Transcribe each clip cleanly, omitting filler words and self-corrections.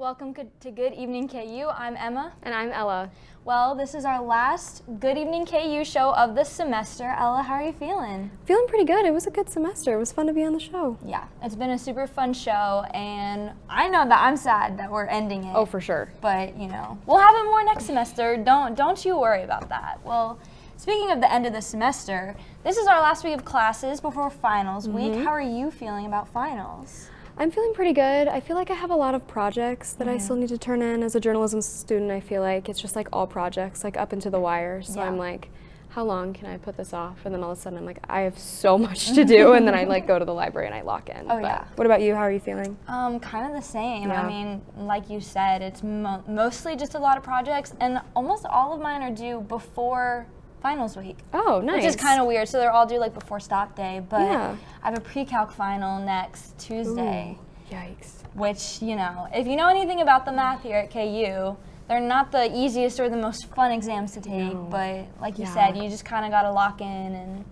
Welcome to Good Evening KU. I'm Emma. And I'm Ella. Well, this is our last Good Evening KU show of the semester. Ella, how are you feeling? Feeling pretty good. It was a good semester. It was fun to be on the show. Yeah, it's been a super fun show, and I know that I'm sad that we're ending it. Oh, for sure. But, you know, we'll have it more next semester. Don't you worry about that. Well, speaking of the end of the semester, this is our last week of classes before finals week. How are you feeling about finals? I'm feeling pretty good. I feel like I have a lot of projects that I still need to turn in. As a journalism student, I feel like it's just like all projects, like up into the wire. So I'm like, how long can I put this off? And then all of a sudden I'm like, I have so much to do. And then I like go to the library and I lock in. What about you? How are you feeling? Kind of the same. I mean, like you said, it's mostly just a lot of projects, and almost all of mine are due before finals week. Oh, nice. Which is kind of weird. So they're all due like before stop day, but I have a pre-calc final next Tuesday. Ooh, yikes. Which, you know, if you know anything about the math here at KU, they're not the easiest or the most fun exams to take, but like you said, you just kind of got to lock in and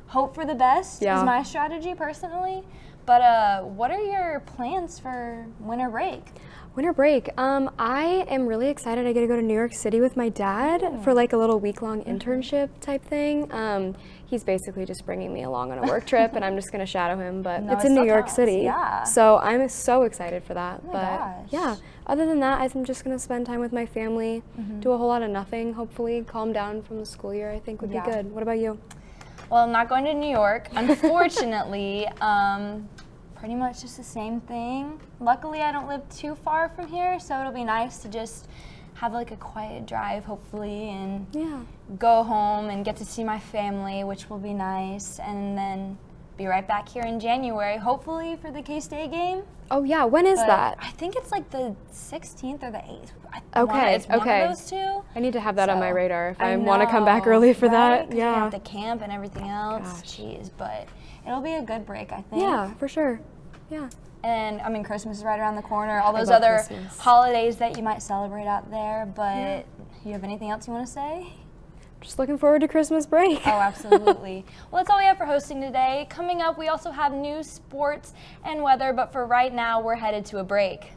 hope for the best is my strategy personally. But what are your plans for winter break? Winter break. I am really excited. I get to go to New York City with my dad for like a little week-long internship type thing. He's basically just bringing me along on a work trip, and I'm just going to shadow him. But it's in New York City, so I'm so excited for that. Yeah, other than that, I'm just going to spend time with my family, do a whole lot of nothing. Hopefully, calm down from the school year. I think would be good. What about you? Well, I'm not going to New York, unfortunately. Pretty much just the same thing. Luckily, I don't live too far from here, so it'll be nice to just have like a quiet drive, hopefully, and go home and get to see my family, which will be nice, and then be right back here in January, hopefully for the K-State game. Oh yeah, when is that? I think it's like the 16th or the 8th. It's one of those two. I need to have that on my radar if I want to come back early for that. Yeah. Have the camp and everything else. Jeez, but it'll be a good break, I think. Yeah, for sure. Yeah. And I mean, Christmas is right around the corner. All those other holidays that you might celebrate out there. But you have anything else you want to say? Just looking forward to Christmas break. Oh, absolutely. Well, that's all we have for hosting today. Coming up, we also have news, sports, and weather. But for right now, we're headed to a break.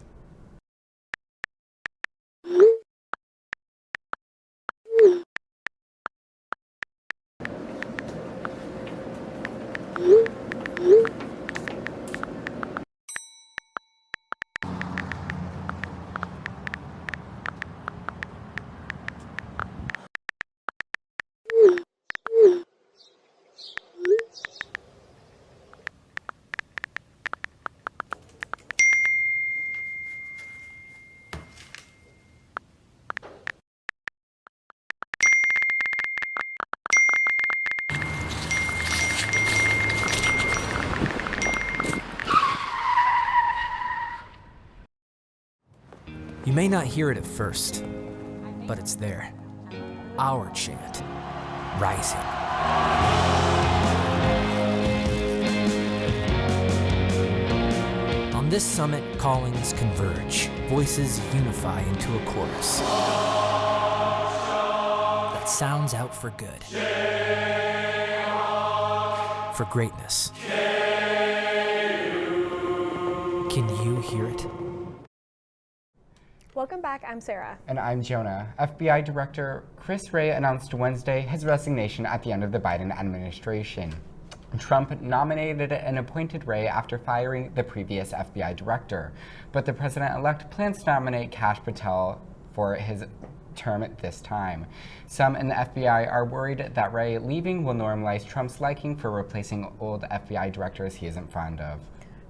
You may not hear it at first, but it's there. Our chant, rising. On this summit, callings converge, voices unify into a chorus that sounds out for good, for greatness. Can you hear it? Welcome back, I'm Sarah. And I'm Jonah. FBI Director Chris Wray announced Wednesday his resignation at the end of the Biden administration. Trump nominated and appointed Wray after firing the previous FBI director, but the president-elect plans to nominate Kash Patel for his term this time. Some in the FBI are worried that Wray leaving will normalize Trump's liking for replacing old FBI directors he isn't fond of.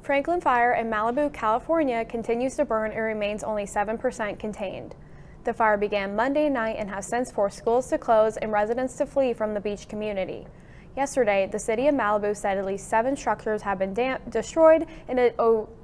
Franklin Fire in Malibu, California continues to burn and remains only 7% contained. The fire began Monday night and has since forced schools to close and residents to flee from the beach community. Yesterday, the city of Malibu said at least 7 structures have been destroyed and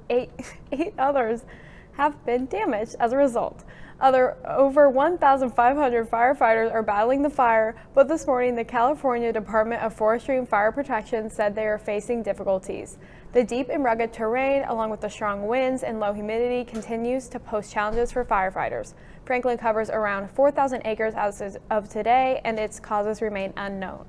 eight others have been damaged as a result. Over 1,500 firefighters are battling the fire, but this morning the California Department of Forestry and Fire Protection said they are facing difficulties. The deep and rugged terrain, along with the strong winds and low humidity, continues to pose challenges for firefighters. Franklin covers around 4,000 acres as of today, and its causes remain unknown.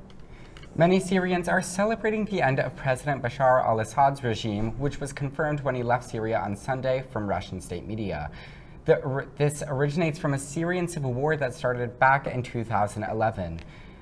Many Syrians are celebrating the end of President Bashar al-Assad's regime, which was confirmed when he left Syria on Sunday from Russian state media. This originates from a Syrian civil war that started back in 2011.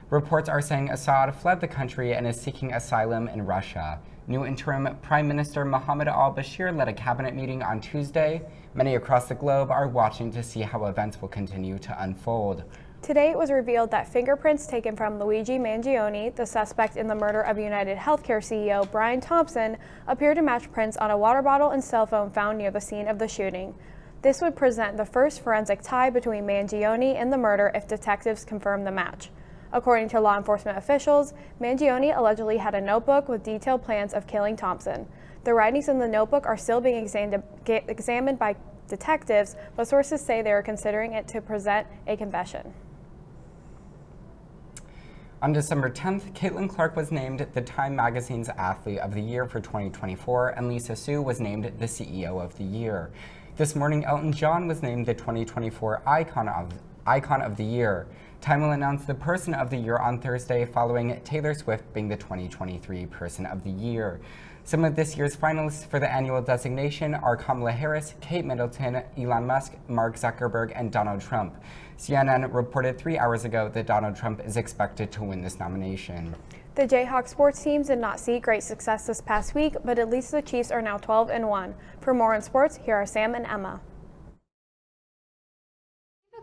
Reports are saying Assad fled the country and is seeking asylum in Russia. New interim Prime Minister Mohammed al-Bashir led a cabinet meeting on Tuesday. Many across the globe are watching to see how events will continue to unfold. Today it was revealed that fingerprints taken from Luigi Mangione, the suspect in the murder of United Healthcare CEO Brian Thompson, appear to match prints on a water bottle and cell phone found near the scene of the shooting. This would present the first forensic tie between Mangione and the murder if detectives confirm the match. According to law enforcement officials, Mangione allegedly had a notebook with detailed plans of killing Thompson. The writings in the notebook are still being examined by detectives, but sources say they are considering it to present a confession. On December 10th, Caitlin Clark was named the Time Magazine's Athlete of the Year for 2024, and Lisa Su was named the CEO of the Year. This morning, Elton John was named the 2024 Icon of the Year. Time will announce the Person of the Year on Thursday, following Taylor Swift being the 2023 Person of the Year. Some of this year's finalists for the annual designation are Kamala Harris, Kate Middleton, Elon Musk, Mark Zuckerberg, and Donald Trump. CNN reported 3 hours ago that Donald Trump is expected to win this nomination. The Jayhawk sports teams did not see great success this past week, but at least the Chiefs are now 12-1. For more on sports, here are Sam and Emma.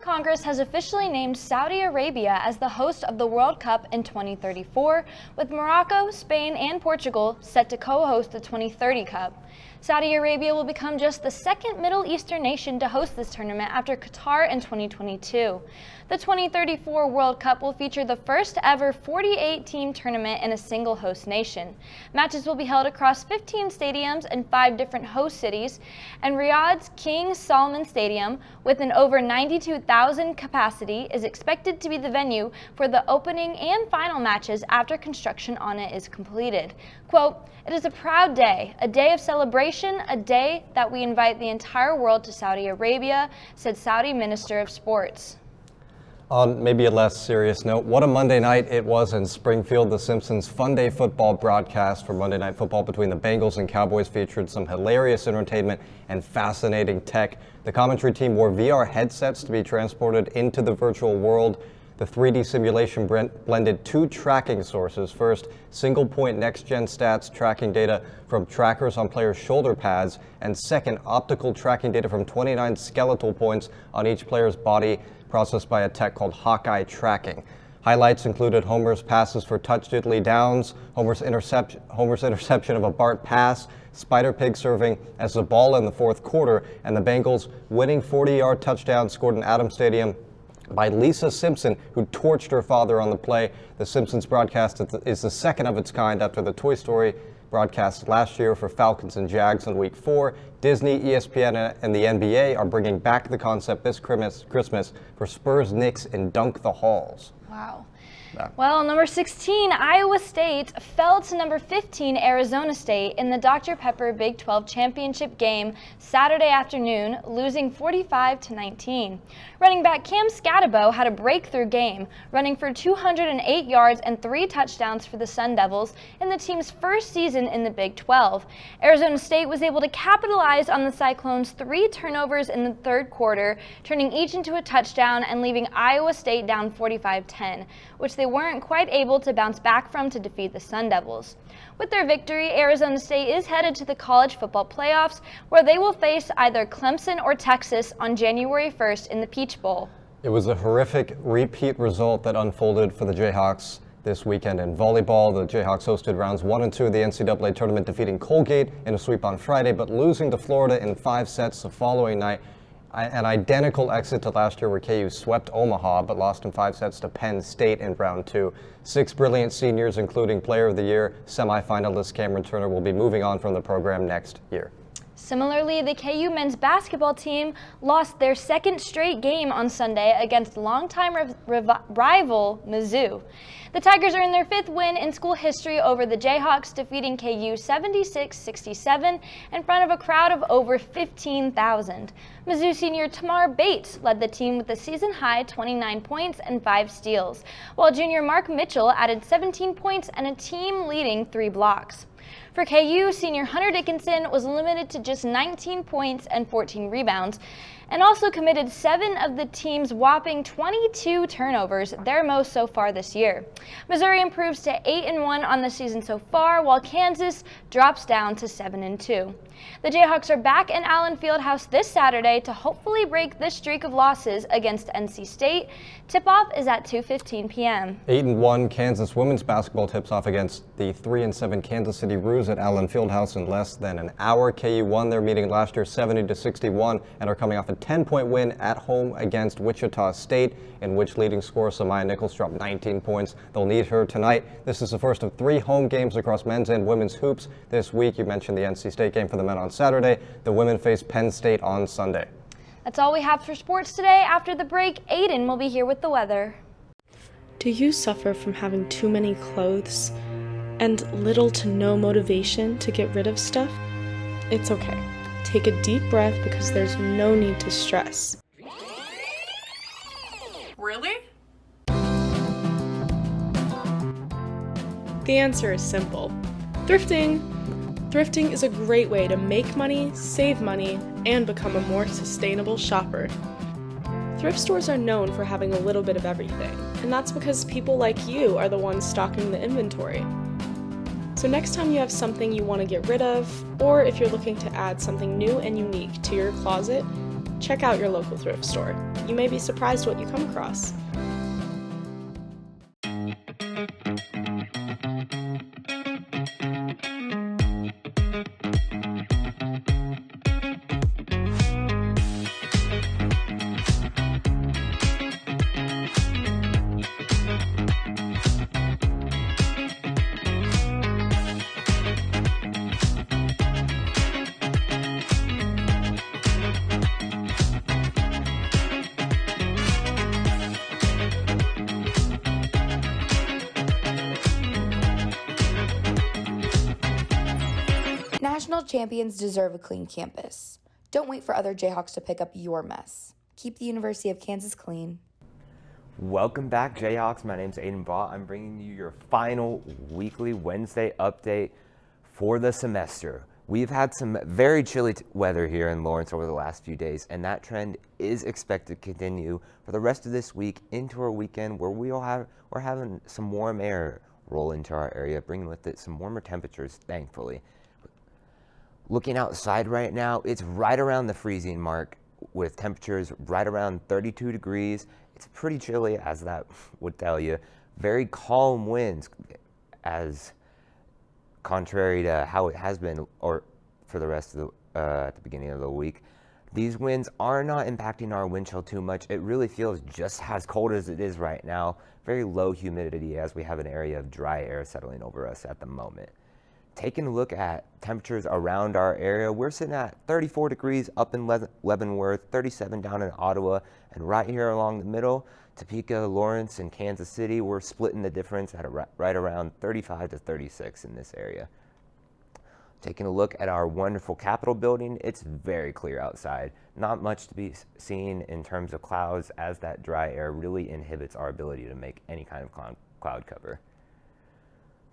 Congress has officially named Saudi Arabia as the host of the World Cup in 2034, with Morocco, Spain, and Portugal set to co-host the 2030 Cup. Saudi Arabia will become just the second Middle Eastern nation to host this tournament after Qatar in 2022. The 2034 World Cup will feature the first ever 48-team tournament in a single host nation. Matches will be held across 15 stadiums in 5 different host cities, and Riyadh's King Salman Stadium, with an over 92,000 capacity, is expected to be the venue for the opening and final matches after construction on it is completed. Quote, "It is a proud day, a day of celebration, a day that we invite the entire world to Saudi Arabia," said Saudi Minister of Sports. On maybe a less serious note, what a Monday night it was in Springfield. The Simpsons Fun Day Football broadcast for Monday Night Football between the Bengals and Cowboys featured some hilarious entertainment and fascinating tech. The commentary team wore VR headsets to be transported into the virtual world. The 3D simulation blended 2 tracking sources. First, single-point next-gen stats tracking data from trackers on players' shoulder pads, and second, optical tracking data from 29 skeletal points on each player's body, processed by a tech called Hawkeye Tracking. Highlights included Homer's passes for touch diddly downs, Homer's interception of a Bart pass, Spider Pig serving as the ball in the fourth quarter, and the Bengals' winning 40-yard touchdown scored in Adams Stadium by Lisa Simpson, who torched her father on the play. The Simpsons broadcast is the second of its kind after the Toy Story broadcast last year for Falcons and Jags in Week 4. Disney, ESPN, and the NBA are bringing back the concept this Christmas for Spurs Knicks in Dunk the Halls. Wow. Well, number 16, Iowa State fell to number 15, Arizona State in the Dr. Pepper Big 12 Championship game Saturday afternoon, losing 45-19. Running back Cam Scatabo had a breakthrough game, running for 208 yards and 3 touchdowns for the Sun Devils in the team's first season in the Big 12. Arizona State was able to capitalize on the Cyclones' 3 turnovers in the third quarter, turning each into a touchdown and leaving Iowa State down 45-10, which they weren't quite able to bounce back from to defeat the Sun Devils. With their victory, Arizona State is headed to the college football playoffs, where they will face either Clemson or Texas on January 1st in the Peach Bowl. It was a horrific repeat result that unfolded for the Jayhawks this weekend in volleyball. The Jayhawks hosted rounds 1 and 2 of the NCAA tournament, defeating Colgate in a sweep on Friday, but losing to Florida in 5 sets the following night. An identical exit to last year, where KU swept Omaha but lost in 5 sets to Penn State in round 2. 6 brilliant seniors, including Player of the Year semifinalist Cameron Turner, will be moving on from the program next year. Similarly, the KU men's basketball team lost their second straight game on Sunday against longtime rival Mizzou. The Tigers are in their 5th win in school history over the Jayhawks, defeating KU 76-67 in front of a crowd of over 15,000. Mizzou senior Tamar Bates led the team with a season-high 29 points and 5 steals, while junior Mark Mitchell added 17 points and a team-leading 3 blocks. For KU, senior Hunter Dickinson was limited to just 19 points and 14 rebounds, and also committed 7 of the team's whopping 22 turnovers, their most so far this year. Missouri improves to 8-1 on the season so far, while Kansas drops down to 7-2. The Jayhawks are back in Allen Fieldhouse this Saturday to hopefully break this streak of losses against NC State. Tip-off is at 2:15 p.m. 8-1 Kansas women's basketball tips off against the 3-7 Kansas City Roos at Allen Fieldhouse in less than an hour. KU won their meeting last year 70-61 and are coming off a 10-point win at home against Wichita State, in which leading scorer Samaya Nichols dropped 19 points. They'll need her tonight. This is the first of 3 home games across men's and women's hoops this week. You mentioned the NC State game for the men on Saturday. The women face Penn State on Sunday. That's all we have for sports today. After the break, Aiden will be here with the weather. Do you suffer from having too many clothes and little to no motivation to get rid of stuff? It's okay. Take a deep breath because there's no need to stress. Really? The answer is simple. Thrifting. Thrifting is a great way to make money, save money, and become a more sustainable shopper. Thrift stores are known for having a little bit of everything, and that's because people like you are the ones stocking the inventory. So next time you have something you want to get rid of, or if you're looking to add something new and unique to your closet, check out your local thrift store. You may be surprised what you come across. National champions deserve a clean campus. Don't wait for other Jayhawks to pick up your mess. Keep the University of Kansas clean. Welcome back, Jayhawks. My name's Aiden Baugh. I'm bringing you your final weekly Wednesday update for the semester. We've had some very chilly weather here in Lawrence over the last few days, and that trend is expected to continue for the rest of this week into our weekend, where we're having some warm air roll into our area, bringing with it some warmer temperatures, thankfully. Looking outside right now, it's right around the freezing mark with temperatures right around 32 degrees. It's pretty chilly, as that would tell you. Very calm winds, as contrary to how it has been or for the rest of the at the beginning of the week. These winds are not impacting our wind chill too much. It really feels just as cold as it is right now. Very low humidity, as we have an area of dry air settling over us at the moment. Taking a look at temperatures around our area, we're sitting at 34 degrees up in Leavenworth, 37 down in Ottawa, and right here along the middle, Topeka, Lawrence, and Kansas City, we're splitting the difference at right around 35 to 36 in this area. Taking a look at our wonderful Capitol building, it's very clear outside. Not much to be seen in terms of clouds, as that dry air really inhibits our ability to make any kind of cloud cover.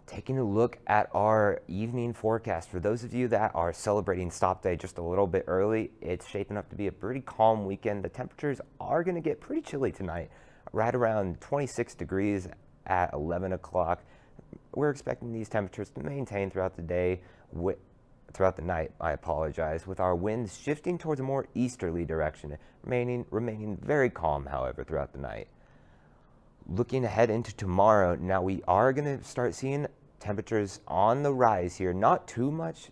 Taking a look at our evening forecast, for those of you that are celebrating Stop Day just a little bit early, it's shaping up to be a pretty calm weekend. The temperatures are going to get pretty chilly tonight, right around 26 degrees at 11 o'clock. We're expecting these temperatures to maintain throughout the day, throughout the night, I apologize, with our winds shifting towards a more easterly direction, remaining very calm, however, throughout the night. Looking ahead into tomorrow, now we are going to start seeing temperatures on the rise here. Not too much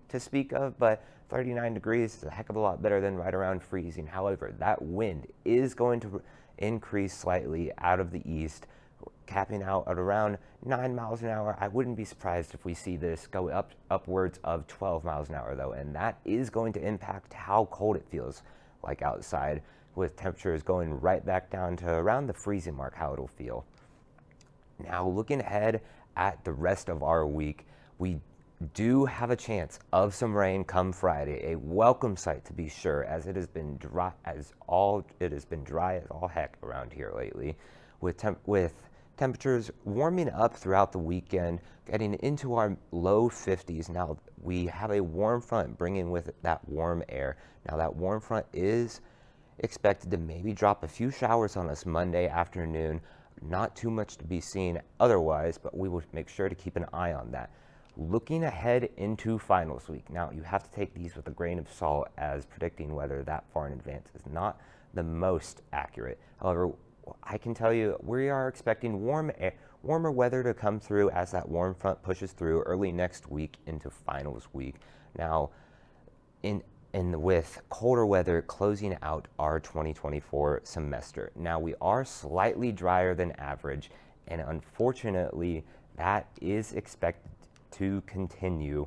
to speak of, but 39 degrees is a heck of a lot better than right around freezing. However, that wind is going to increase slightly out of the east, capping out at around 9 miles an hour. I wouldn't be surprised if we see this go upwards of 12 miles an hour, though, and that is going to impact how cold it feels like outside, with temperatures going right back down to around the freezing mark, how it'll feel. Now, looking ahead at the rest of our week, we do have a chance of some rain come Friday, a welcome sight to be sure, as it has been dry as all heck around here lately, with Temperatures warming up throughout the weekend, getting into our low 50s. Now, we have a warm front bringing with it that warm air. Now, that warm front is expected to maybe drop a few showers on us Monday afternoon. Not too much to be seen otherwise, but we will make sure to keep an eye on that. Looking ahead into finals week. Now, you have to take these with a grain of salt, as predicting weather that far in advance is not the most accurate. However, I can tell you we are expecting warmer weather to come through as that warm front pushes through early next week into finals week. Now, with colder weather closing out our 2024 semester. Now, we are slightly drier than average, and unfortunately, that is expected to continue.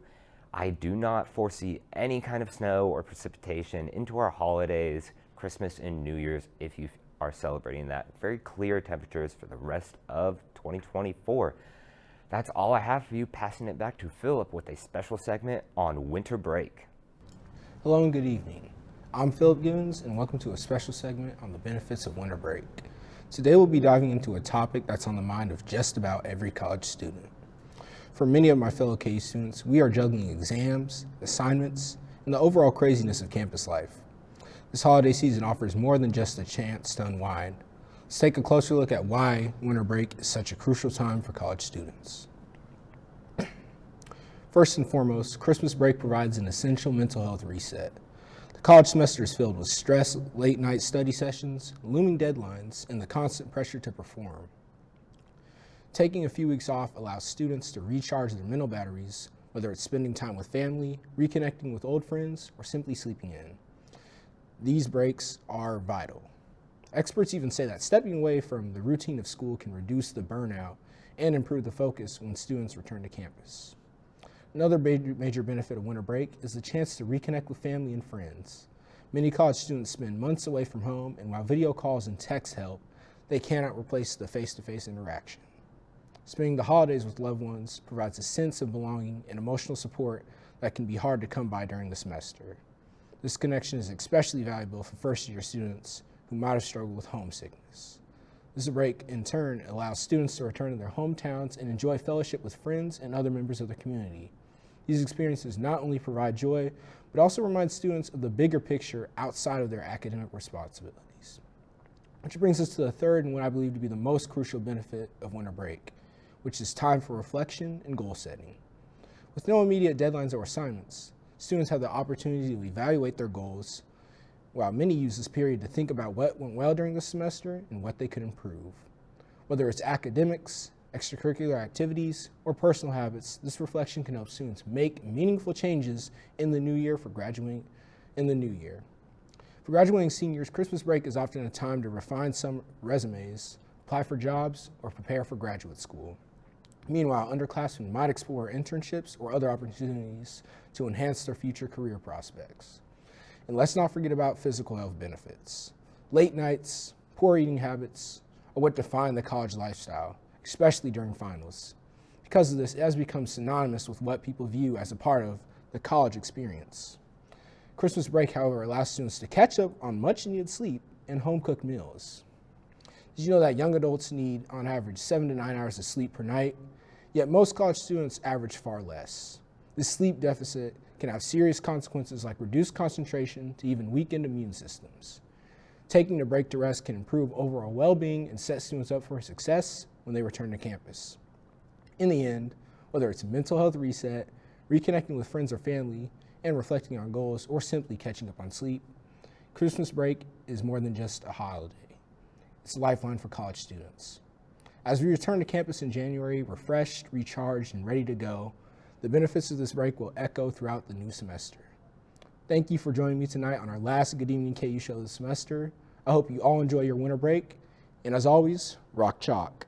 I do not foresee any kind of snow or precipitation into our holidays, Christmas and New Year's, if you are celebrating that. Very clear temperatures for the rest of 2024. That's all I have for you. Passing it back to Philip with a special segment on winter break. Hello and good evening. I'm Philip Givens, and welcome to a special segment on the benefits of winter break. Today we'll be diving into a topic that's on the mind of just about every college student. For many of my fellow KU students, we are juggling exams, assignments, and the overall craziness of campus life. This holiday season offers more than just a chance to unwind. Let's take a closer look at why winter break is such a crucial time for college students. First and foremost, Christmas break provides an essential mental health reset. The college semester is filled with stress, late night study sessions, looming deadlines, and the constant pressure to perform. Taking a few weeks off allows students to recharge their mental batteries, whether it's spending time with family, reconnecting with old friends, or simply sleeping in. These breaks are vital. Experts even say that stepping away from the routine of school can reduce the burnout and improve the focus when students return to campus. Another major benefit of winter break is the chance to reconnect with family and friends. Many college students spend months away from home, and while video calls and texts help, they cannot replace the face-to-face interaction. Spending the holidays with loved ones provides a sense of belonging and emotional support that can be hard to come by during the semester. This connection is especially valuable for first-year students who might have struggled with homesickness. This break, in turn, allows students to return to their hometowns and enjoy fellowship with friends and other members of their community. These experiences not only provide joy, but also remind students of the bigger picture outside of their academic responsibilities. Which brings us to the third and what I believe to be the most crucial benefit of winter break, which is time for reflection and goal setting. With no immediate deadlines or assignments, students have the opportunity to evaluate their goals, while many use this period to think about what went well during the semester and what they could improve. Whether it's academics, extracurricular activities, or personal habits, this reflection can help students make meaningful changes in the new year for graduating in the new year. For graduating seniors, Christmas break is often a time to refine some resumes, apply for jobs, or prepare for graduate school. Meanwhile, underclassmen might explore internships or other opportunities to enhance their future career prospects. And let's not forget about physical health benefits. Late nights, poor eating habits are what define the college lifestyle, especially during finals. Because of this, it has become synonymous with what people view as a part of the college experience. Christmas break, however, allows students to catch up on much needed sleep and home-cooked meals. Did you know that young adults need, on average, 7 to 9 hours of sleep per night? Yet most college students average far less. This sleep deficit can have serious consequences like reduced concentration to even weakened immune systems. Taking a break to rest can improve overall well-being and set students up for success when they return to campus. In the end, whether it's a mental health reset, reconnecting with friends or family, and reflecting on goals, or simply catching up on sleep, Christmas break is more than just a holiday. It's a lifeline for college students. As we return to campus in January, refreshed, recharged, and ready to go, the benefits of this break will echo throughout the new semester. Thank you for joining me tonight on our last Good Evening KU show of the semester. I hope you all enjoy your winter break, and as always, rock chalk.